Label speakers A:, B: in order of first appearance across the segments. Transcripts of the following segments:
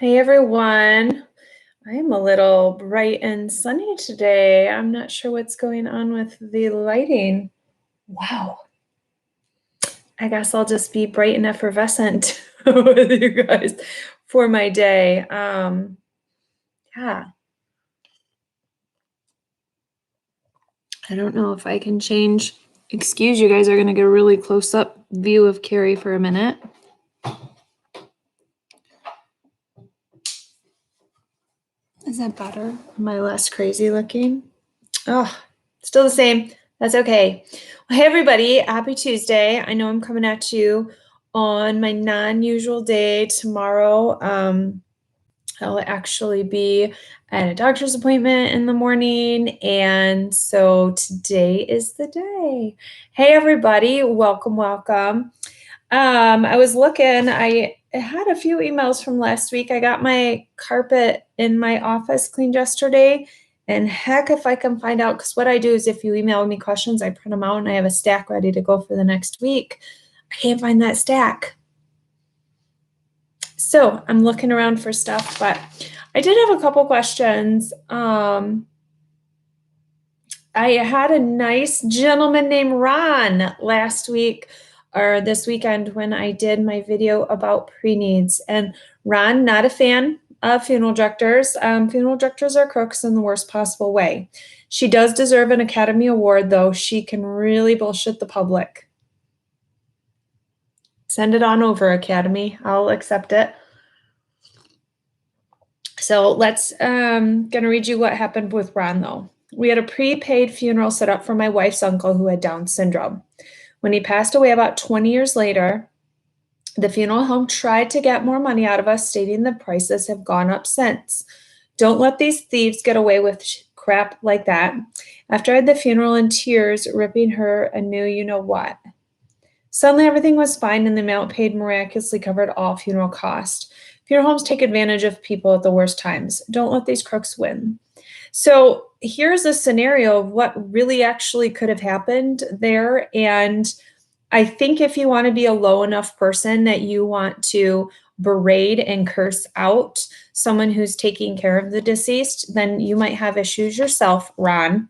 A: Hey everyone. I am a little bright and sunny today. I'm not sure what's going on with the lighting. Wow. I guess I'll just be bright and effervescent with you guys for my day. Yeah. I don't know if I can change. Excuse you guys are going to get a really close up view of Kari for a minute. Is that better? Am I less crazy looking? Oh, still the same. That's okay. Well, hey, everybody. Happy Tuesday. I know I'm coming at you on my non-usual day tomorrow. I'll actually be at a doctor's appointment in the morning. And so today is the day. Hey, everybody. Welcome, welcome. I was looking, I had a few emails from last week. I got my carpet in my office cleaned yesterday. And heck, if I can find out, because what I do is if you email me questions, I print them out and I have a stack ready to go for the next week. I can't find that stack. So I'm looking around for stuff, but I did have a couple questions. I had a nice gentleman named Ron last week or this weekend when I did my video about pre-needs. And Ron, not a fan of funeral directors. Funeral directors are crooks in the worst possible way. She does deserve an Academy Award, though. She can really bullshit the public. Send it on over, Academy. I'll accept it. So let's gonna read you what happened with Ron, though. We had a prepaid funeral set up for my wife's uncle who had Down syndrome. When he passed away about 20 years later, the funeral home tried to get more money out of us, stating the prices have gone up since. Don't let these thieves get away with crap like that. After I had the funeral in tears, ripping her a new you-know-what. Suddenly everything was fine and the amount paid miraculously covered all funeral costs. Funeral homes take advantage of people at the worst times. Don't let these crooks win. So here's a scenario of what really actually could have happened there. And I think if you want to be a low enough person that you want to berate and curse out someone who's taking care of the deceased, then you might have issues yourself, Ron.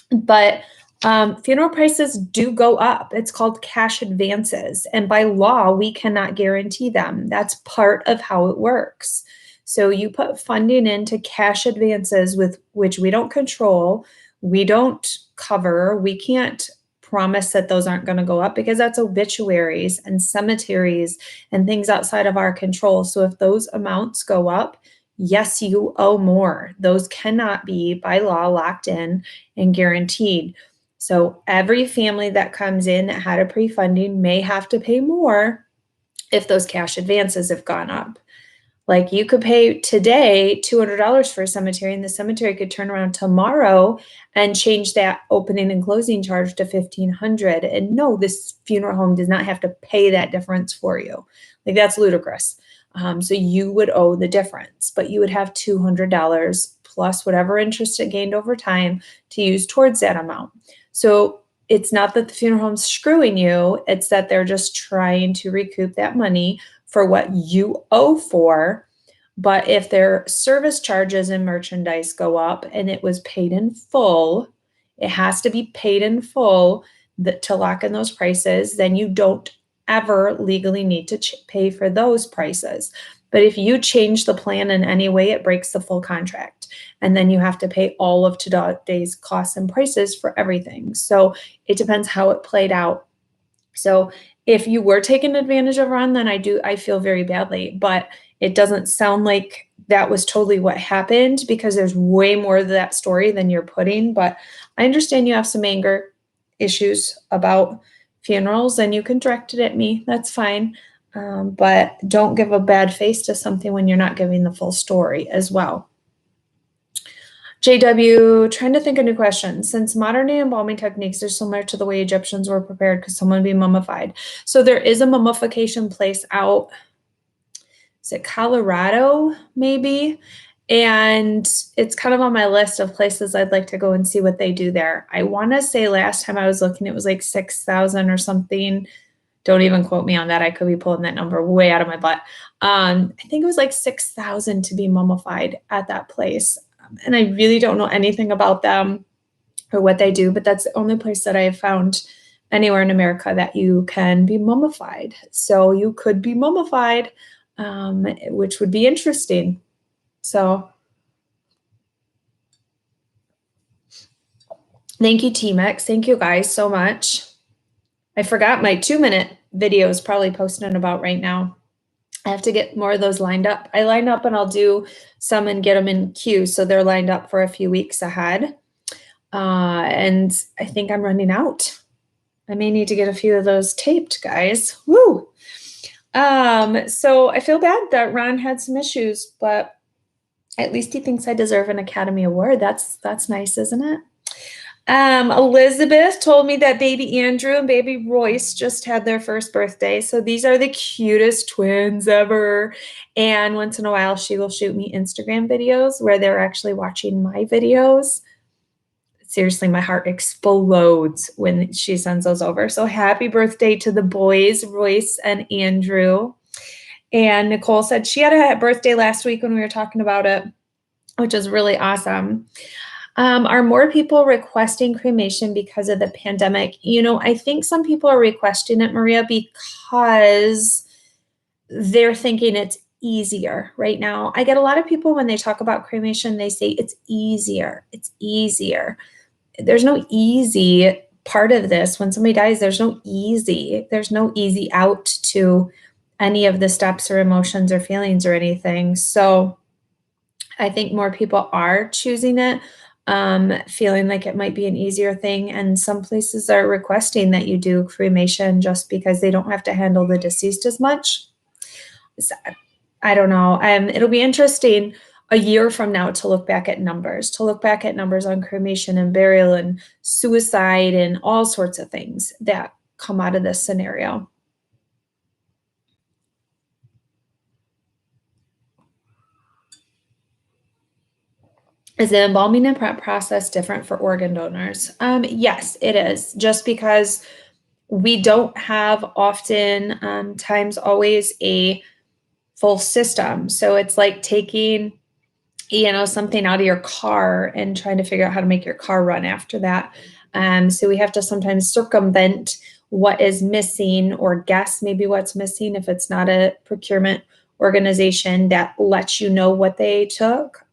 A: But funeral prices do go up. It's called cash advances. And by law, we cannot guarantee them. That's part of how it works. So you put funding into cash advances with which we don't control, we don't cover, we can't promise that those aren't going to go up because that's obituaries and cemeteries and things outside of our control. So if those amounts go up, yes, you owe more. Those cannot be by law locked in and guaranteed. So every family that comes in that had a pre-funding may have to pay more if those cash advances have gone up. Like you could pay today $200 for a cemetery and the cemetery could turn around tomorrow and change that opening and closing charge to $1,500. And no, this funeral home does not have to pay that difference for you. Like that's ludicrous. So you would owe the difference, but you would have $200 plus whatever interest it gained over time to use towards that amount. So it's not that the funeral home's screwing you, it's that they're just trying to recoup that money for what you owe for. But if their service charges and merchandise go up and it was paid in full, it has to be paid in full to lock in those prices, then you don't ever legally need to pay for those prices. But if you change the plan in any way, it breaks the full contract. And then you have to pay all of today's costs and prices for everything. So it depends how it played out. So if you were taken advantage of, Ron, then I feel very badly, but it doesn't sound like that was totally what happened because there's way more to that story than you're putting. But I understand you have some anger issues about funerals and you can direct it at me. That's fine. But don't give a bad face to something when you're not giving the full story as well. JW, trying to think of new questions. Since modern day embalming techniques are similar to the way Egyptians were prepared, could someone be mummified? So there is a mummification place out, is it Colorado, maybe? And it's kind of on my list of places I'd like to go and see what they do there. I want to say last time I was looking, it was like $6,000 or something Don't even quote me on that. I could be pulling that number way out of my butt. I think it was like 6,000 to be mummified at that place. And I really don't know anything about them or what they do, but that's the only place that I have found anywhere in America that you can be mummified. So you could be mummified, which would be interesting. So thank you, T-Mex. Thank you guys so much. I forgot my 2-minute video is probably posting about right now. I have to get more of those lined up. I line up and I'll do some and get them in queue. So they're lined up for a few weeks ahead. And I think I'm running out. I may need to get a few of those taped, guys. Woo! So I feel bad that Ron had some issues, but at least he thinks I deserve an Academy Award. That's nice, isn't it? Elizabeth told me that baby Andrew and baby Royce just had their first birthday. So these are the cutest twins ever. And once in a while, she will shoot me Instagram videos where they're actually watching my videos. Seriously, my heart explodes when she sends those over. So happy birthday to the boys, Royce and Andrew. And Nicole said she had a birthday last week when we were talking about it, which is really awesome. Are more people requesting cremation because of the pandemic? You know, I think some people are requesting it, Maria, because they're thinking it's easier right now. I get a lot of people when they talk about cremation, they say it's easier. It's easier. There's no easy part of this. When somebody dies, there's no easy out to any of the steps or emotions or feelings or anything. So I think more people are choosing it, feeling like it might be an easier thing. And some places are requesting that you do cremation just because they don't have to handle the deceased as much. So, I don't know. It'll be interesting a year from now to look back at numbers on cremation and burial and suicide and all sorts of things that come out of this scenario. Is the embalming and prep process different for organ donors? Yes, it is. Just because we don't have often times always a full system. So it's like taking, something out of your car and trying to figure out how to make your car run after that. So we have to sometimes circumvent what is missing or guess maybe what's missing if it's not a procurement organization that lets you know what they took.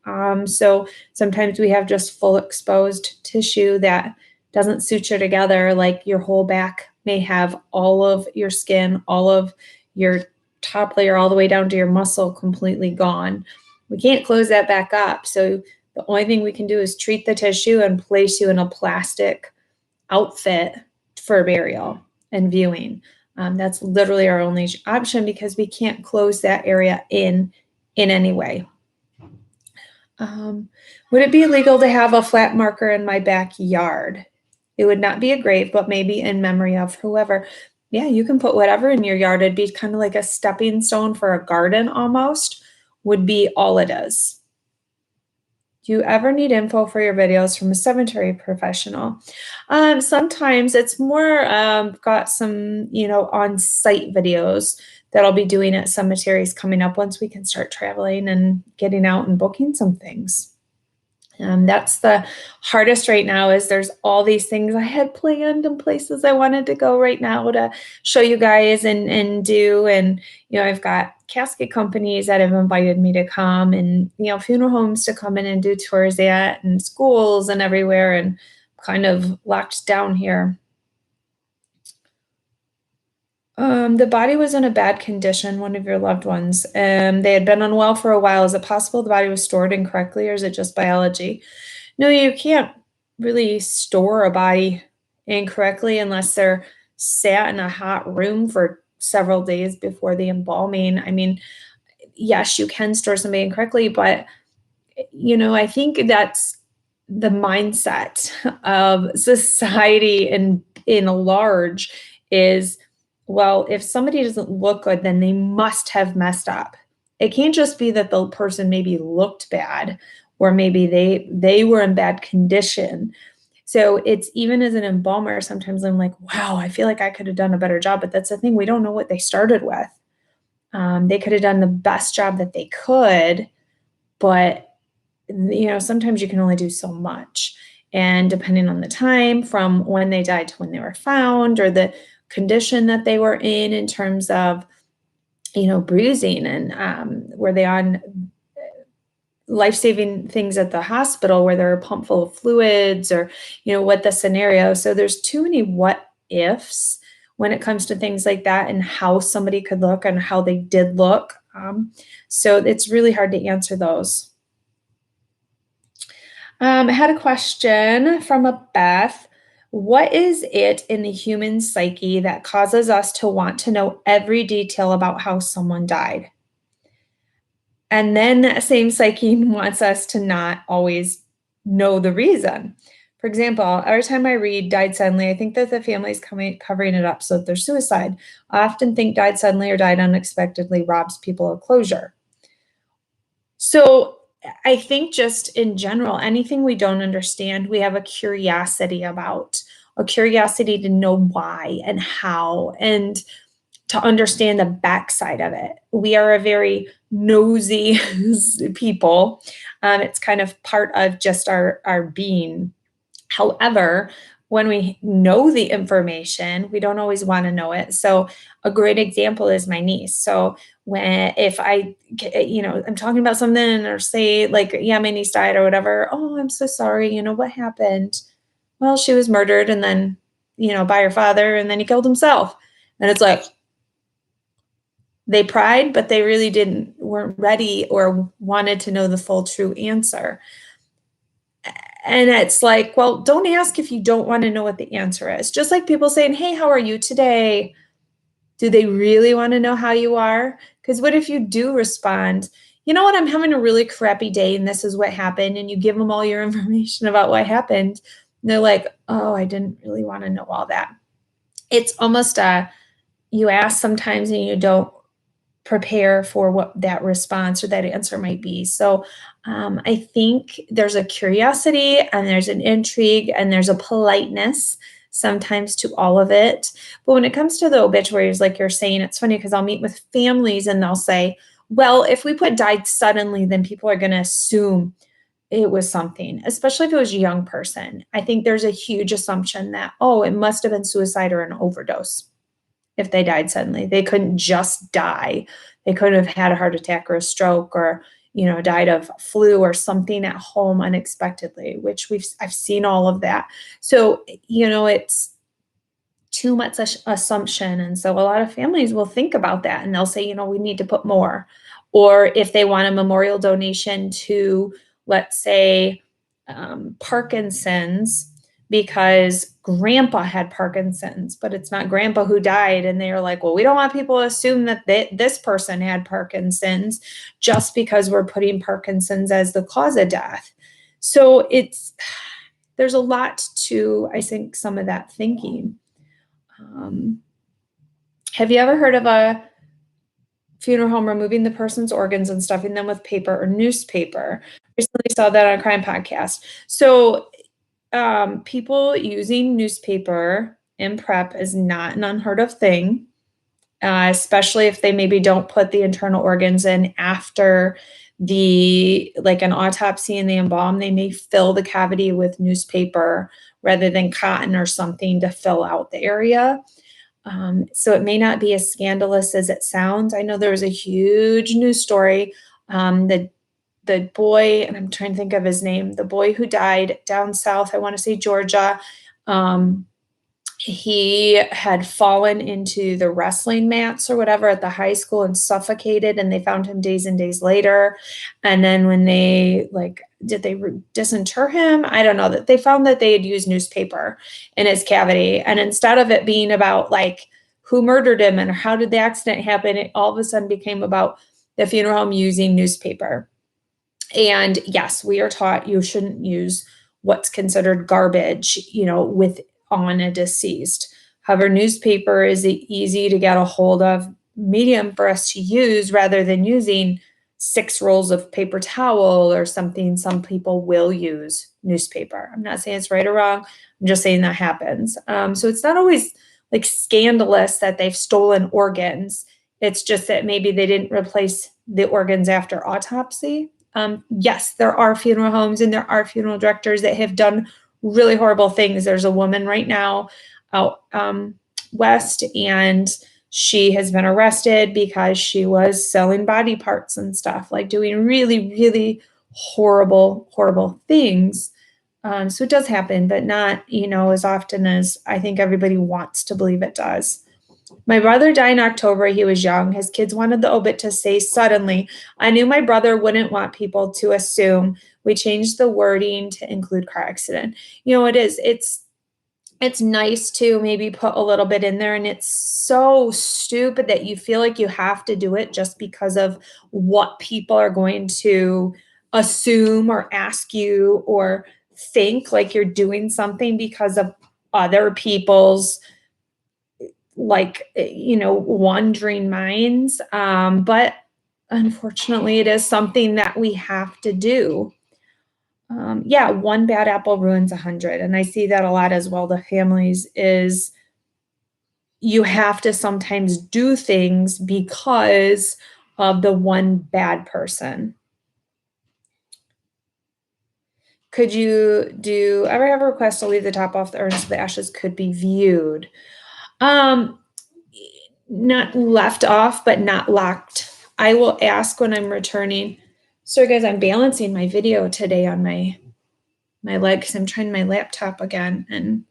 A: So sometimes we have just full exposed tissue that doesn't suture together, like your whole back may have all of your skin, all of your top layer, all the way down to your muscle completely gone. We can't close that back up. So the only thing we can do is treat the tissue and place you in a plastic outfit for burial and viewing. That's literally our only option because we can't close that area in any way. Would it be illegal to have a flat marker in my backyard? It would not be a grave, but maybe in memory of whoever. Yeah, you can put whatever in your yard. It'd be kind of like a stepping stone for a garden almost, would be all it is. Do you ever need info for your videos from a cemetery professional? Sometimes it's more got some, on-site videos that I'll be doing at cemeteries coming up once we can start traveling and getting out and booking some things. That's the hardest right now is there's all these things I had planned and places I wanted to go right now to show you guys and do. And, I've got casket companies that have invited me to come and, funeral homes to come in and do tours at and schools and everywhere and kind of locked down here. The body was in a bad condition, one of your loved ones, and they had been unwell for a while. Is it possible the body was stored incorrectly, or is it just biology? No, you can't really store a body incorrectly unless they're sat in a hot room for several days before the embalming. I mean, yes, you can store somebody incorrectly, but I think that's the mindset of society in large is, well, if somebody doesn't look good, then they must have messed up. It can't just be that the person maybe looked bad or maybe they were in bad condition. So it's even as an embalmer, sometimes I'm like, wow, I feel like I could have done a better job. But that's the thing, we don't know what they started with. They could have done the best job that they could, but sometimes you can only do so much. And depending on the time from when they died to when they were found, or the condition that they were in terms of, bruising, and were they on life-saving things at the hospital where they're pumped full of fluids, or what the scenario. So there's too many what ifs when it comes to things like that, and how somebody could look and how they did look. So it's really hard to answer those. I had a question from a Beth. What is it in the human psyche that causes us to want to know every detail about how someone died? And then that same psyche wants us to not always know the reason. For example, every time I read died suddenly, I think that the family's covering it up so that they're suicide. I often think died suddenly or died unexpectedly robs people of closure. So I think just in general, anything we don't understand, we have a curiosity about, a curiosity to know why and how, and to understand the backside of it. We are a very nosy people. It's kind of part of just our being. However, when we know the information, we don't always want to know it. So a great example is my niece. So if I'm talking about something, or say like, yeah, my niece died or whatever. Oh, I'm so sorry. What happened? Well, she was murdered, and then, by her father, and then he killed himself. And it's like, they pried, but they really weren't ready or wanted to know the full true answer. And it's like, well, don't ask if you don't want to know what the answer is. Just like people saying, hey, how are you today? Do they really want to know how you are? Because what if you do respond, you know what, I'm having a really crappy day and this is what happened, and you give them all your information about what happened. And they're like, oh, I didn't really want to know all that. It's almost you ask sometimes and you don't prepare for what that response or that answer might be. So I think there's a curiosity, and there's an intrigue, and there's a politeness sometimes to all of it. But when it comes to the obituaries, like you're saying, it's funny because I'll meet with families and they'll say, well, if we put died suddenly, then people are going to assume it was something, especially if it was a young person. I think there's a huge assumption that, oh, it must have been suicide or an overdose. If they died suddenly, they couldn't just die. They could have had a heart attack or a stroke, or died of flu or something at home unexpectedly, which I've seen all of that. So it's too much assumption, and so a lot of families will think about that, and they'll say, we need to put more. Or if they want a memorial donation to, let's say, Parkinson's, because grandpa had Parkinson's, but it's not grandpa who died. And they're like, well, we don't want people to assume that this person had Parkinson's just because we're putting Parkinson's as the cause of death. So there's a lot to, I think, some of that thinking. Have you ever heard of a funeral home removing the person's organs and stuffing them with paper or newspaper? Recently saw that on a crime podcast. So people using newspaper in prep is not an unheard of thing, especially if they maybe don't put the internal organs in after like an autopsy and the embalm. They may fill the cavity with newspaper rather than cotton or something to fill out the area. So it may not be as scandalous as it sounds. I know there was a huge news story. The boy, and I'm trying to think of his name, the boy who died down south, I want to say Georgia, he had fallen into the wrestling mats or whatever at the high school and suffocated, and they found him days and days later. And then when they did they disinter him? I don't know. That they found that they had used newspaper in his cavity. And instead of it being about who murdered him and how did the accident happen, it all of a sudden became about the funeral home using newspaper. And yes, we are taught you shouldn't use what's considered garbage, on a deceased. However, newspaper is easy to get a hold of medium for us to use rather than using 6 rolls of paper towel or something, some people will use newspaper. I'm not saying it's right or wrong. I'm just saying that happens. So it's not always like scandalous that they've stolen organs. It's just that maybe they didn't replace the organs after autopsy. Yes, there are funeral homes and there are funeral directors that have done really horrible things. There's a woman right now out west, and she has been arrested because she was selling body parts and stuff, like doing really, really horrible, horrible things. So it does happen, but not, as often as I think everybody wants to believe it does. My brother died in October. He was young. His kids wanted the obit to say suddenly. I knew my brother wouldn't want people to assume. We changed the wording to include car accident. It's nice to maybe put a little bit in there, and it's so stupid that you feel like you have to do it just because of what people are going to assume or ask you or think like you're doing something because of other people's wandering minds. But unfortunately, it is something that we have to do. Yeah, one bad apple ruins 100. And I see that a lot as well. The families is you have to sometimes do things because of the one bad person. Could you ever have a request to leave the top off the urn so the ashes could be viewed? Not left off, but not locked. I will ask when I'm returning. Sorry guys, I'm balancing my video today on my leg because I'm trying my laptop again, and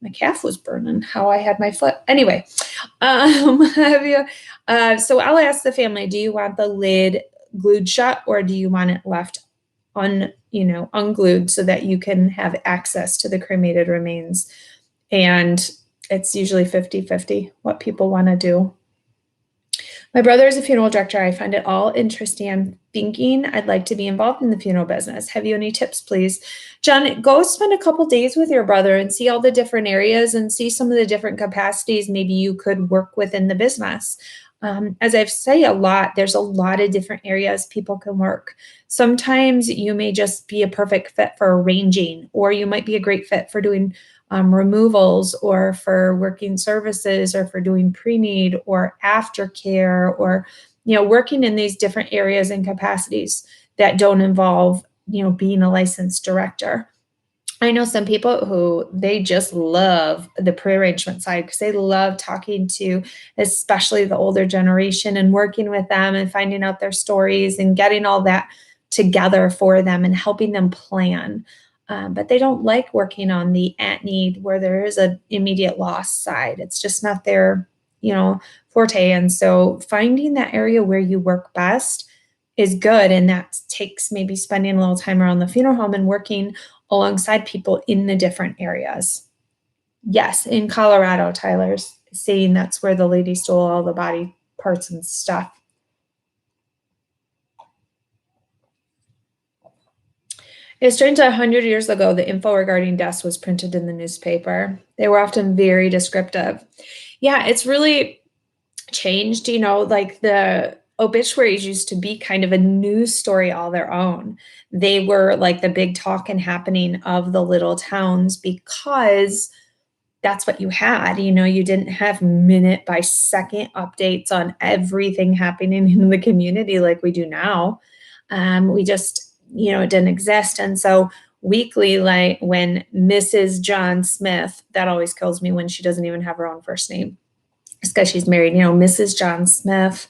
A: my calf was burning how I had my foot. Anyway, so I'll ask the family, do you want the lid glued shut or do you want it left unglued so that you can have access to the cremated remains? And it's usually 50-50 what people want to do. My brother is a funeral director. I find it all interesting. I'm thinking I'd like to be involved in the funeral business. Have you any tips, please? John, go spend a couple days with your brother and see all the different areas and see some of the different capacities maybe you could work within the business. As I've said a lot, there's a lot of different areas people can work. Sometimes you may just be a perfect fit for arranging, or you might be a great fit for doing removals, or for working services, or for doing pre-need or aftercare, or working in these different areas and capacities that don't involve being a licensed director. I know some people who they just love the pre-arrangement side because they love talking to especially the older generation and working with them and finding out their stories and getting all that together for them and helping them plan. But they don't like working on the at need where there is an immediate loss side. It's just not their, forte. And so finding that area where you work best is good. And that takes maybe spending a little time around the funeral home and working alongside people in the different areas. Yes, in Colorado, Tyler's saying that's where the lady stole all the body parts and stuff. It's strange that 100 years ago, the info regarding deaths was printed in the newspaper. They were often very descriptive. Yeah, it's really changed, like the obituaries used to be kind of a news story all their own. They were like the big talk and happening of the little towns because that's what you had. You didn't have minute by second updates on everything happening in the community like we do now. We just, it didn't exist. And so weekly, like when Mrs. John Smith, that always kills me when she doesn't even have her own first name. It's because she's married, Mrs. John Smith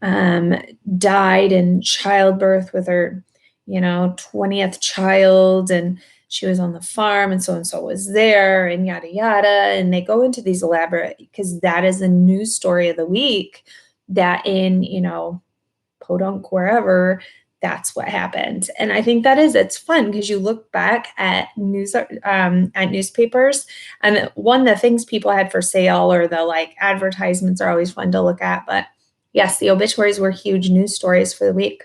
A: died in childbirth with her, 20th child, and she was on the farm, and so was there, and yada, yada. And they go into these elaborate, because that is the news story of the week, that in, Podunk, wherever, that's what happened. And I think it's fun because you look back at newspapers, and one of the things people had for sale or the advertisements are always fun to look at. But yes, the obituaries were huge news stories for the week.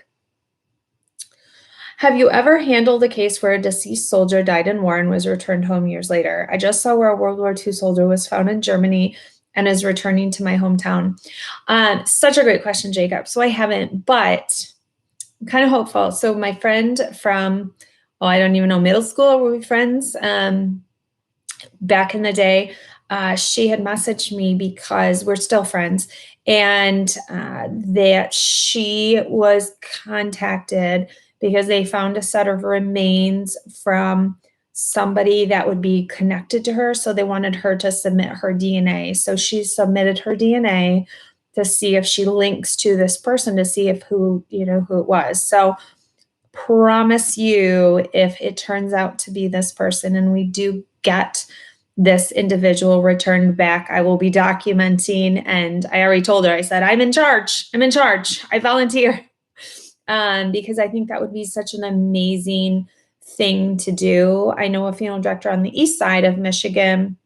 A: Have you ever handled a case where a deceased soldier died in war and was returned home years later? I just saw where a World War II soldier was found in Germany and is returning to my hometown. Such a great question, Jacob. So I haven't, but I'm kind of hopeful. So my friend from, oh, I don't even know, middle school, were we friends? Back in the day, she had messaged me because we're still friends, and that she was contacted because they found a set of remains from somebody that would be connected to her. So they wanted her to submit her DNA. So she submitted her DNA to see if she links to this person to see if who it was. So promise you, if it turns out to be this person and we do get this individual returned back, I will be documenting. And I already told her, I said, I'm in charge. I'm in charge. I volunteer. Because I think that would be such an amazing thing to do. I know a funeral director on the east side of Michigan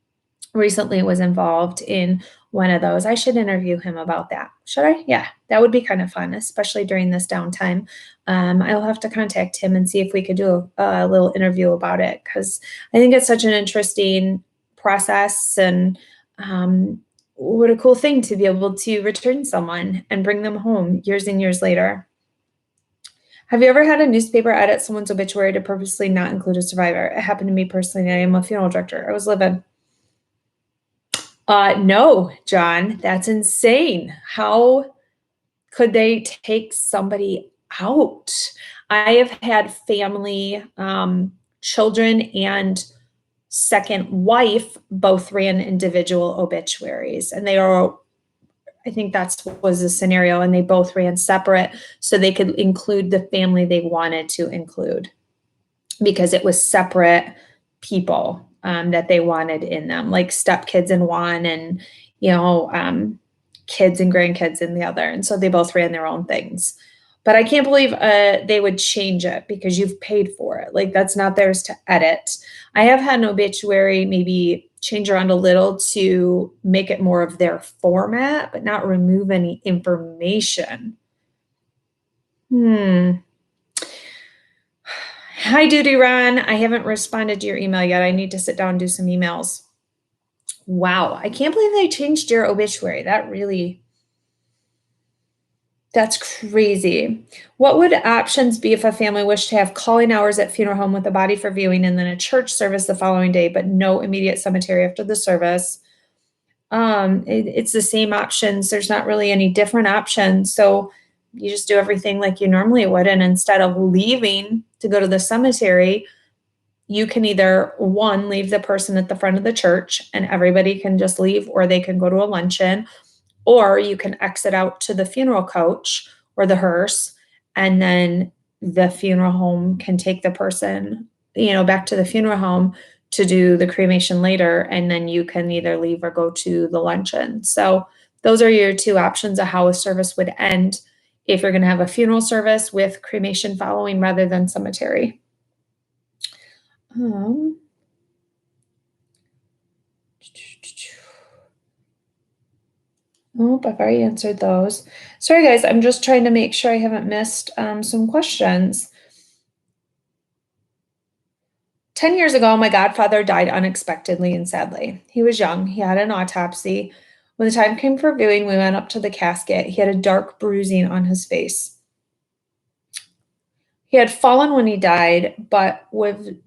A: recently was involved in one of those. I should interview him about that. Should I? Yeah, that would be kind of fun, especially during this downtime. I'll have to contact him and see if we could do a little interview about it, because I think it's such an interesting process, and what a cool thing to be able to return someone and bring them home years and years later. Have you ever had a newspaper edit someone's obituary to purposely not include a survivor? It happened to me personally. I am a funeral director. I was livid. No, John, that's insane. How could they take somebody out? I have had family, children, and second wife both ran individual obituaries, and they are, I think that's what was the scenario, and they both ran separate so they could include the family they wanted to include, because it was separate people that they wanted in them, like stepkids in one, and kids and grandkids in the other. And so they both ran their own things. But I can't believe they would change it because you've paid for it. Like, that's not theirs to edit. I have had an obituary maybe change around a little to make it more of their format, but not remove any information. Hi, Duty Ron. I haven't responded to your email yet. I need to sit down and do some emails. Wow. I can't believe they changed your obituary. That's crazy. What would options be if a family wished to have calling hours at funeral home with the body for viewing and then a church service the following day, but no immediate cemetery after the service? It's the same options. There's not really any different options. So you just do everything like you normally would. And instead of leaving to go to the cemetery, you can either, one, leave the person at the front of the church and everybody can just leave, or they can go to a luncheon, or you can exit out to the funeral coach or the hearse, and then the funeral home can take the person, back to the funeral home to do the cremation later, and then you can either leave or go to the luncheon. So those are your two options of how a service would end if you're going to have a funeral service with cremation following rather than cemetery. Oh, I've already answered those. Sorry, guys, I'm just trying to make sure I haven't missed some questions. 10 years ago, my godfather died unexpectedly and sadly. He was young. He had an autopsy. When the time came for viewing, we went up to the casket. He had a dark bruising on his face. He had fallen when he died, but with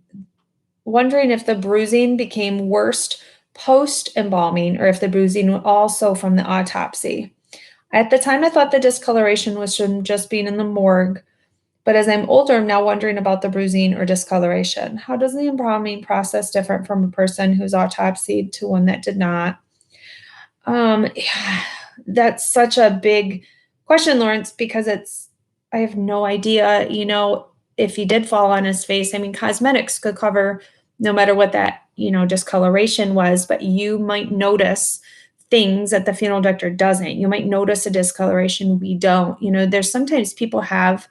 A: wondering if the bruising became worse post embalming or if the bruising was also from the autopsy. At the time, I thought the discoloration was from just being in the morgue, but as I'm older, I'm now wondering about the bruising or discoloration. How does the embalming process differ from a person who's autopsied to one that did not? Yeah, that's such a big question, Lawrence, because I have no idea, if he did fall on his face. I mean, cosmetics could cover no matter what that, discoloration was, but you might notice things that the funeral director doesn't. You might notice a discoloration we don't. There's sometimes people have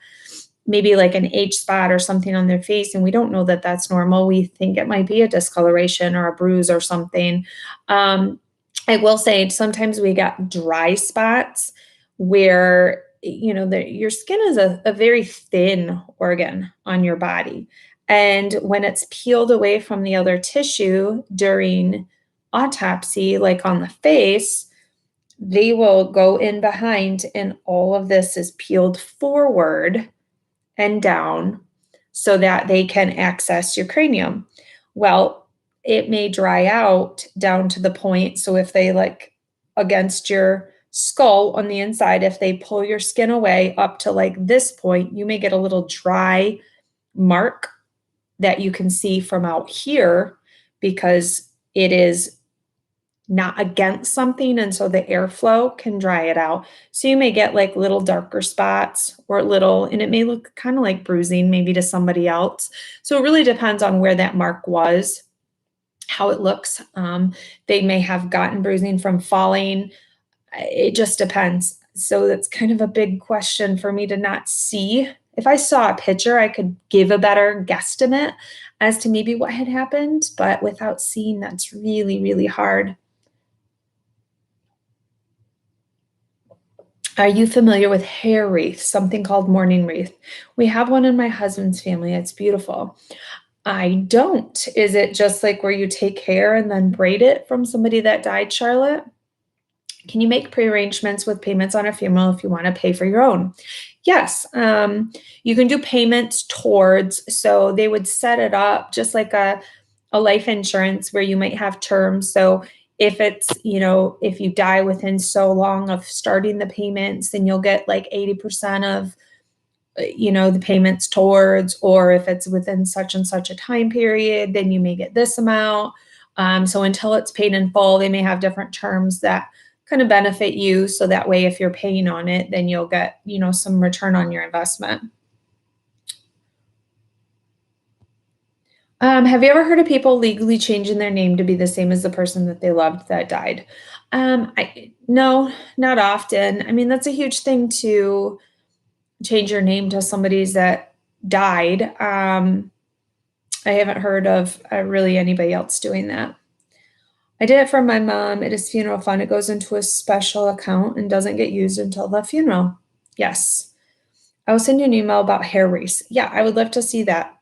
A: maybe like an age spot or something on their face, and we don't know that that's normal. We think it might be a discoloration or a bruise or something. I will say sometimes we got dry spots where, your skin is a very thin organ on your body. And when it's peeled away from the other tissue during autopsy, like on the face, they will go in behind and all of this is peeled forward and down so that they can access your cranium. Well, it may dry out down to the point. So if they like against your skull on the inside, if they pull your skin away up to like this point, you may get a little dry mark that you can see from out here because it is not against something, and so the airflow can dry it out. So you may get like little darker spots or little, and it may look kind of like bruising maybe to somebody else. So it really depends on where that mark was, how it looks. They may have gotten bruising from falling. It just depends. So that's kind of a big question for me to not see. If I saw a picture, I could give a better guesstimate as to maybe what had happened, but without seeing, that's really, really hard. Are you familiar with hair wreath, something called mourning wreath? We have one in my husband's family. It's beautiful. I don't. Is it just like where you take hair and then braid it from somebody that died, Charlotte? Can you make pre-arrangements with payments on a funeral if you want to pay for your own? Yes, you can do payments towards, so they would set it up just like a life insurance where you might have terms. So if it's, if you die within so long of starting the payments, then you'll get like 80% of, the payments towards, or if it's within such and such a time period, then you may get this amount. So until it's paid in full, they may have different terms that kind of benefit you. So that way, if you're paying on it, then you'll get, some return on your investment. Have you ever heard of people legally changing their name to be the same as the person that they loved that died? No, not often. I mean, that's a huge thing to change your name to somebody's that died. I haven't heard of really anybody else doing that. I did it for my mom. It is funeral fund. It goes into a special account and doesn't get used until the funeral. Yes. I will send you an email about hair wreaths. Yeah, I would love to see that.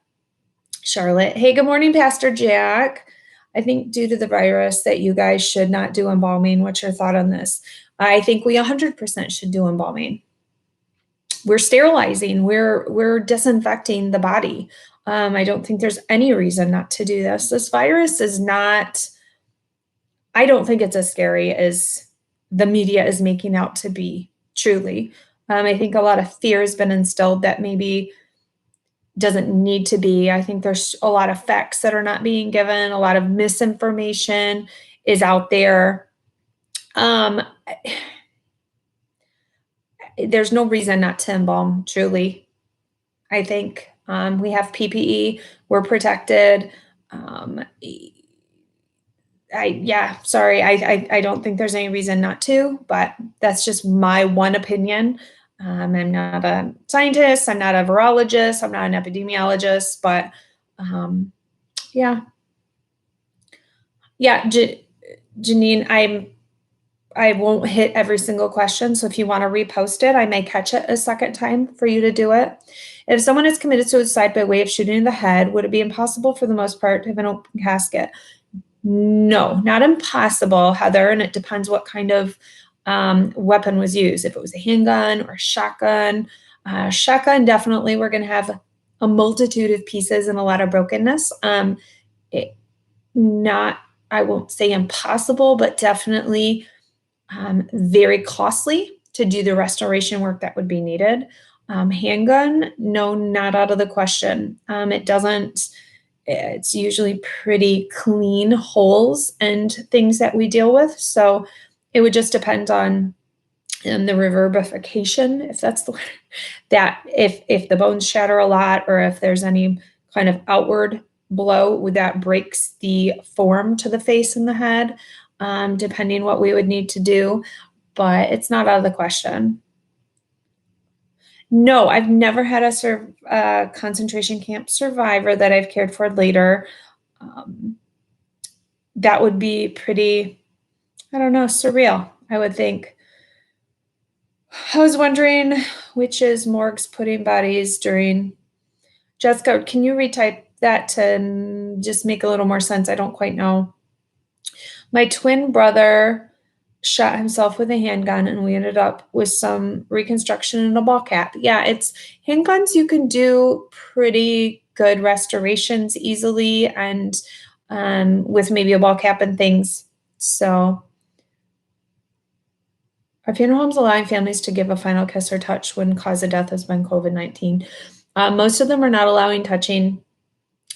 A: Charlotte. Hey, good morning, Pastor Jack. I think due to the virus that you guys should not do embalming. What's your thought on this? I think we 100% should do embalming. We're sterilizing, we're disinfecting the body. I don't think there's any reason not to do this. This virus is not, I don't think it's as scary as the media is making out to be, truly. I think a lot of fear has been instilled that maybe doesn't need to be. I think there's a lot of facts that are not being given. A lot of misinformation is out there. There's no reason not to embalm, truly. I think we have PPE, we're protected. I don't think there's any reason not to, but that's just my one opinion. I'm not a scientist, I'm not a virologist, I'm not an epidemiologist, but yeah. Janine, I won't hit every single question. So if you want to repost it, I may catch it a second time for you to do it. If someone has committed suicide by way of shooting in the head, would it be impossible for the most part to have an open casket? No, not impossible, Heather. And it depends what kind of weapon was used. If it was a handgun or a shotgun, definitely we're going to have a multitude of pieces and a lot of brokenness. I won't say impossible, but definitely very costly to do the restoration work that would be needed. Handgun, no, not out of the question. It's usually pretty clean holes and things that we deal with. So it would just depend on the reverberation, if that's the word, that if the bones shatter a lot or if there's any kind of outward blow that breaks the form to the face and the head, depending what we would need to do, but it's not out of the question. No, I've never had a concentration camp survivor that I've cared for later. That would be pretty, I don't know, surreal, I would think. I was wondering which is morgues putting bodies during. Jessica, can you retype that to just make a little more sense? I don't quite know. My twin brother shot himself with a handgun, and we ended up with some reconstruction and a ball cap. Yeah, it's handguns, you can do pretty good restorations easily and with maybe a ball cap and things. So, are funeral homes allowing families to give a final kiss or touch when cause of death has been COVID-19? Most of them are not allowing touching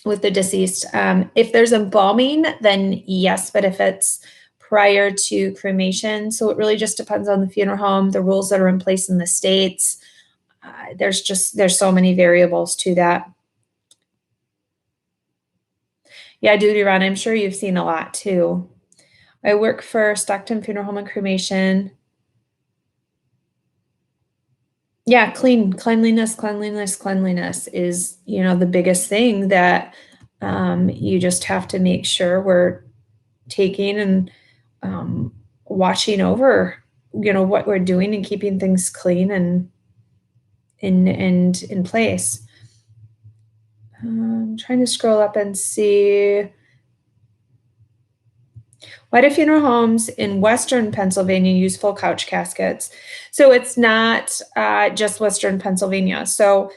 A: with the deceased. If there's embalming, then yes, but if it's prior to cremation, so it really just depends on the funeral home, the rules that are in place in the states. There's so many variables to that. Yeah, duty run. I'm sure you've seen a lot too. I work for Stockton Funeral Home and Cremation. Yeah, cleanliness is, the biggest thing that you just have to make sure we're taking and watching over, what we're doing and keeping things clean and in place. I'm trying to scroll up and see. Why do funeral homes in Western Pennsylvania use full couch caskets? So it's not just Western Pennsylvania. So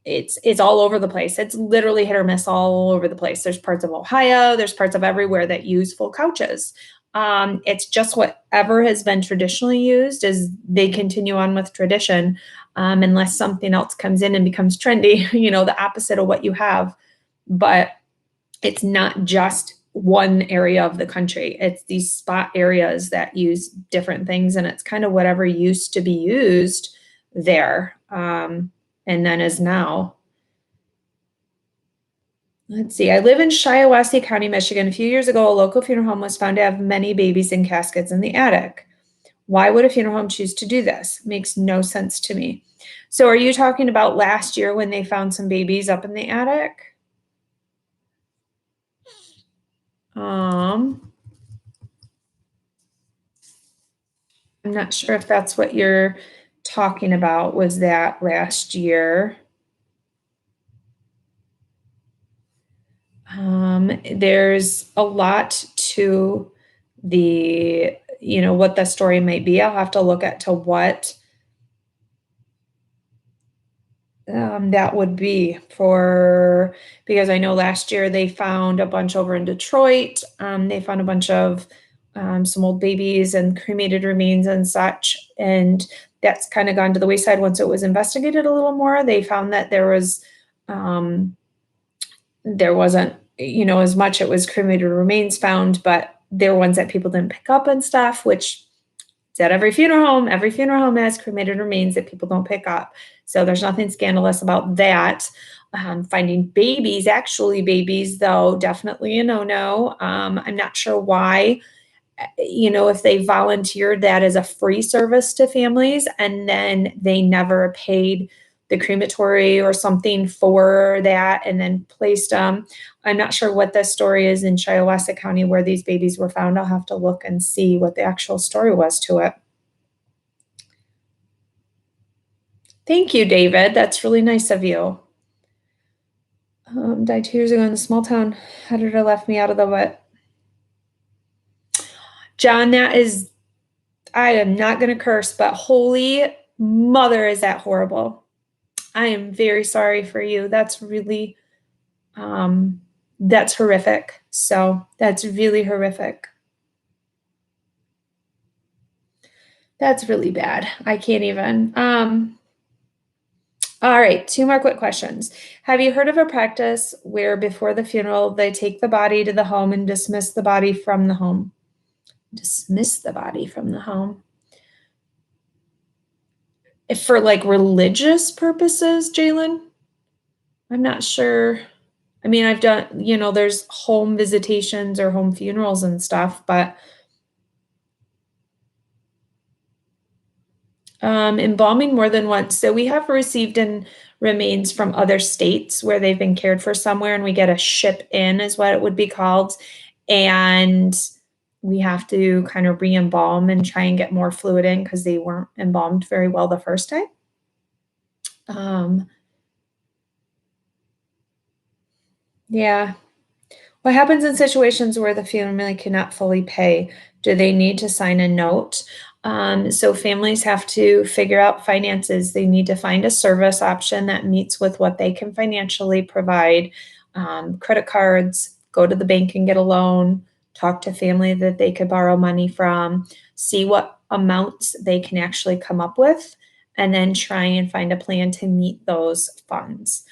A: it's all over the place. It's literally hit or miss all over the place. There's parts of Ohio, there's parts of everywhere that use full couches. It's just whatever has been traditionally used as they continue on with tradition, unless something else comes in and becomes trendy, the opposite of what you have. But it's not just one area of the country. It's these spot areas that use different things, and it's kind of whatever used to be used there, and then is now. Let's see. I live in Shiawassee County, Michigan. A few years ago, a local funeral home was found to have many babies in caskets in the attic. Why would a funeral home choose to do this? Makes no sense to me. So, are you talking about last year when they found some babies up in the attic? Um, I'm not sure if that's what you're talking about. Was that last year? There's a lot to what the story might be. I'll have to look at to what that would be for, because I know last year they found a bunch over in Detroit. They found a bunch of some old babies and cremated remains and such. And that's kind of gone to the wayside once it was investigated a little more. They found that um, there wasn't, as much. It was cremated remains found, but there were ones that people didn't pick up and stuff, which is at every funeral home. Every funeral home has cremated remains that people don't pick up. So there's nothing scandalous about that. Finding babies, actually babies, though, definitely a no-no. I'm not sure why, if they volunteered that as a free service to families and then they never paid the crematory or something for that and then placed them. I'm not sure what the story is in Shiawassee County where these babies were found. I'll have to look and see what the actual story was to it. Thank you, David. That's really nice of you. Died 2 years ago in a small town. Editor left me out of the what? John, I am not going to curse, but holy mother, is that horrible. I am very sorry for you. That's really, that's horrific. So that's really horrific. That's really bad. I can't even. All right, 2 more quick questions. Have you heard of a practice where before the funeral, they take the body to the home and dismiss the body from the home? Dismiss the body from the home. If for like religious purposes, Jalen? I'm not sure. I mean, I've done, there's home visitations or home funerals and stuff, but embalming more than once. So we have received in remains from other states where they've been cared for somewhere, and we get a ship in, is what it would be called. And we have to kind of re-embalm and try and get more fluid in because they weren't embalmed very well the first time. Yeah. What happens in situations where the family cannot fully pay? Do they need to sign a note? So families have to figure out finances. They need to find a service option that meets with what they can financially provide. Credit cards, go to the bank and get a loan, talk to family that they could borrow money from, see what amounts they can actually come up with, and then try and find a plan to meet those funds.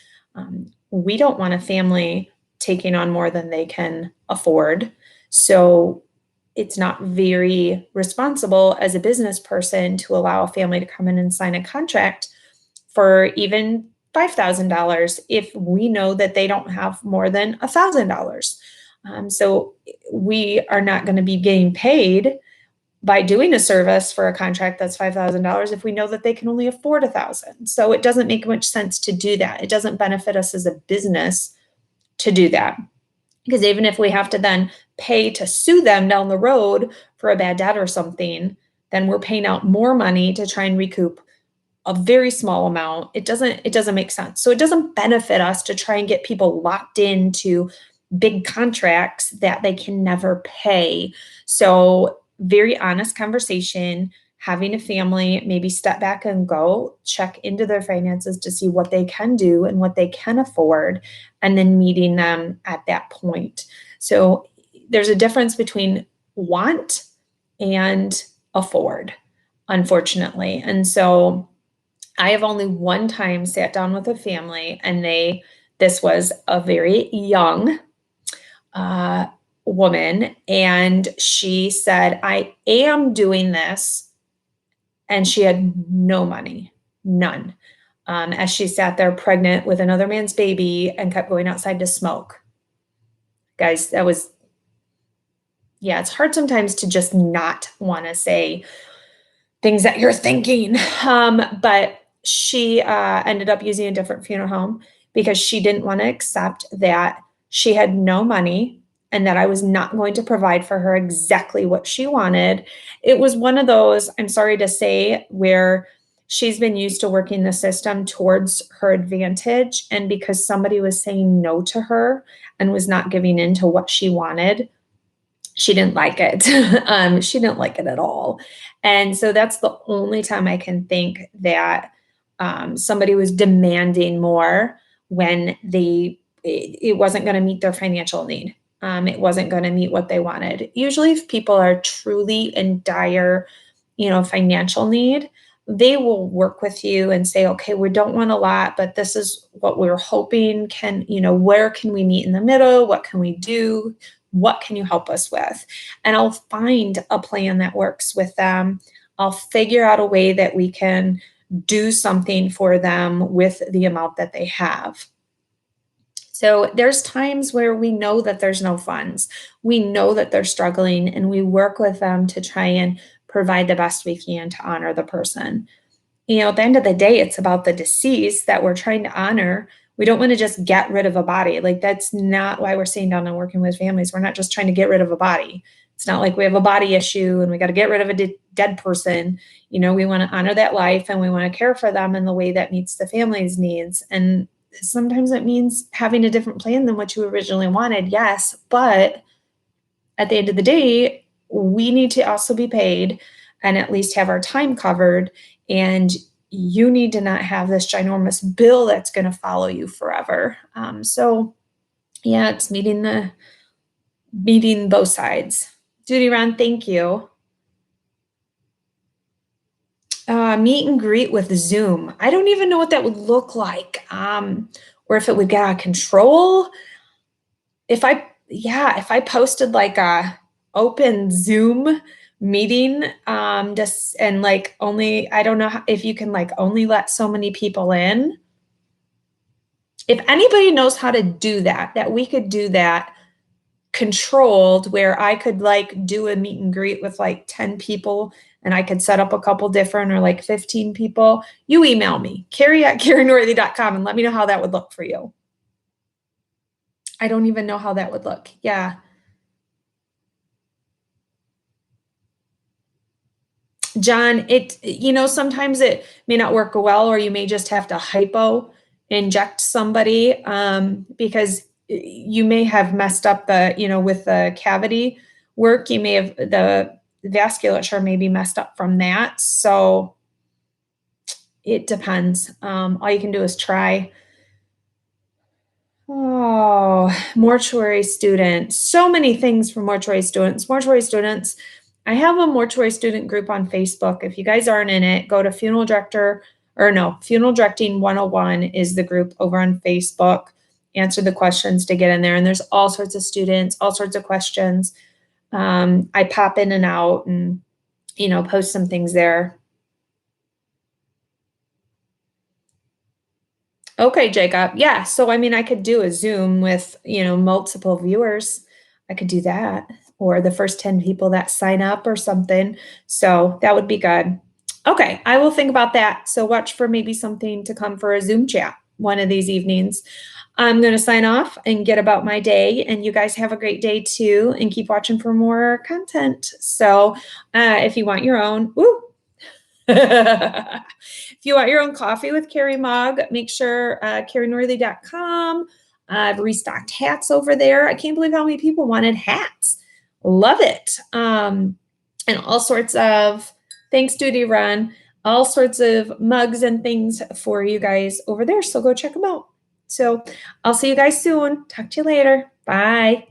A: We don't want a family taking on more than they can afford. So it's not very responsible as a business person to allow a family to come in and sign a contract for even $5,000 if we know that they don't have more than $1,000. So we are not going to be getting paid by doing a service for a contract that's $5,000 if we know that they can only afford $1,000. So it doesn't make much sense to do that. It doesn't benefit us as a business to do that. Because even if we have to then pay to sue them down the road for a bad debt or something, then we're paying out more money to try and recoup a very small amount. It doesn't make sense. So it doesn't benefit us to try and get people locked into big contracts that they can never pay. So very honest conversation, having a family maybe step back and go check into their finances to see what they can do and what they can afford, and then meeting them at that point. So there's a difference between want and afford, unfortunately. And so I have only one time sat down with a family, and this was a very young woman, and she said, I am doing this. And she had no money, none. As she sat there pregnant with another man's baby and kept going outside to smoke. Guys, it's hard sometimes to just not want to say things that you're thinking. But she ended up using a different funeral home because she didn't want to accept that she had no money and that I was not going to provide for her exactly what she wanted. It was one of those, I'm sorry to say, where she's been used to working the system towards her advantage. And because somebody was saying no to her and was not giving in to what she wanted, she didn't like it. She didn't like it at all. And so that's the only time I can think that somebody was demanding more when it wasn't going to meet their financial need. It wasn't going to meet what they wanted. Usually if people are truly in dire, financial need, they will work with you and say, okay, we don't want a lot, but this is what we're hoping where can we meet in the middle? What can we do? What can you help us with? And I'll find a plan that works with them. I'll figure out a way that we can do something for them with the amount that they have. So there's times where we know that there's no funds. We know that they're struggling, and we work with them to try and provide the best we can to honor the person. At the end of the day, it's about the deceased that we're trying to honor. We don't want to just get rid of a body. Like, that's not why we're sitting down and working with families. We're not just trying to get rid of a body. It's not like we have a body issue and we got to get rid of a dead person. We want to honor that life, and we want to care for them in the way that meets the family's needs. And sometimes it means having a different plan than what you originally wanted. Yes, but at the end of the day, we need to also be paid and at least have our time covered. And you need to not have this ginormous bill that's going to follow you forever. It's meeting both sides. Judy Ron, thank you. Meet and greet with Zoom. I don't even know what that would look like, or if it would get out of control. If I posted like a open Zoom meeting, just and like only, I don't know if you can like only let so many people in. If anybody knows how to do that we could do that controlled, where I could like do a meet and greet with like 10 people and I could set up a couple different, or like 15 people, you email me, Kari@KariNorthey.com, and let me know how that would look for you. I don't even know how that would look. Yeah. John, sometimes it may not work well, or you may just have to hypo inject somebody, because you may have messed up with the cavity work. You may have, the vasculature may be messed up from that. So it depends. All you can do is try. Oh, mortuary students. So many things for mortuary students. Mortuary students. I have a mortuary student group on Facebook. If you guys aren't in it, go to Funeral Directing 101 is the group over on Facebook. Answer the questions to get in there. And there's all sorts of students, all sorts of questions. I pop in and out and, post some things there. Okay, Jacob. Yeah. So, I could do a Zoom with, multiple viewers. I could do that, or the first 10 people that sign up or something. So that would be good. Okay. I will think about that. So watch for maybe something to come for a Zoom chat one of these evenings. I'm going to sign off and get about my day, and you guys have a great day too, and keep watching for more content. So, if you want your own, if you want your own coffee with Kari mug, make sure KariNorthey.com. I've restocked hats over there. I can't believe how many people wanted hats. Love it. And all sorts of Thanks Duty Run, all sorts of mugs and things for you guys over there. So go check them out. So I'll see you guys soon. Talk to you later. Bye.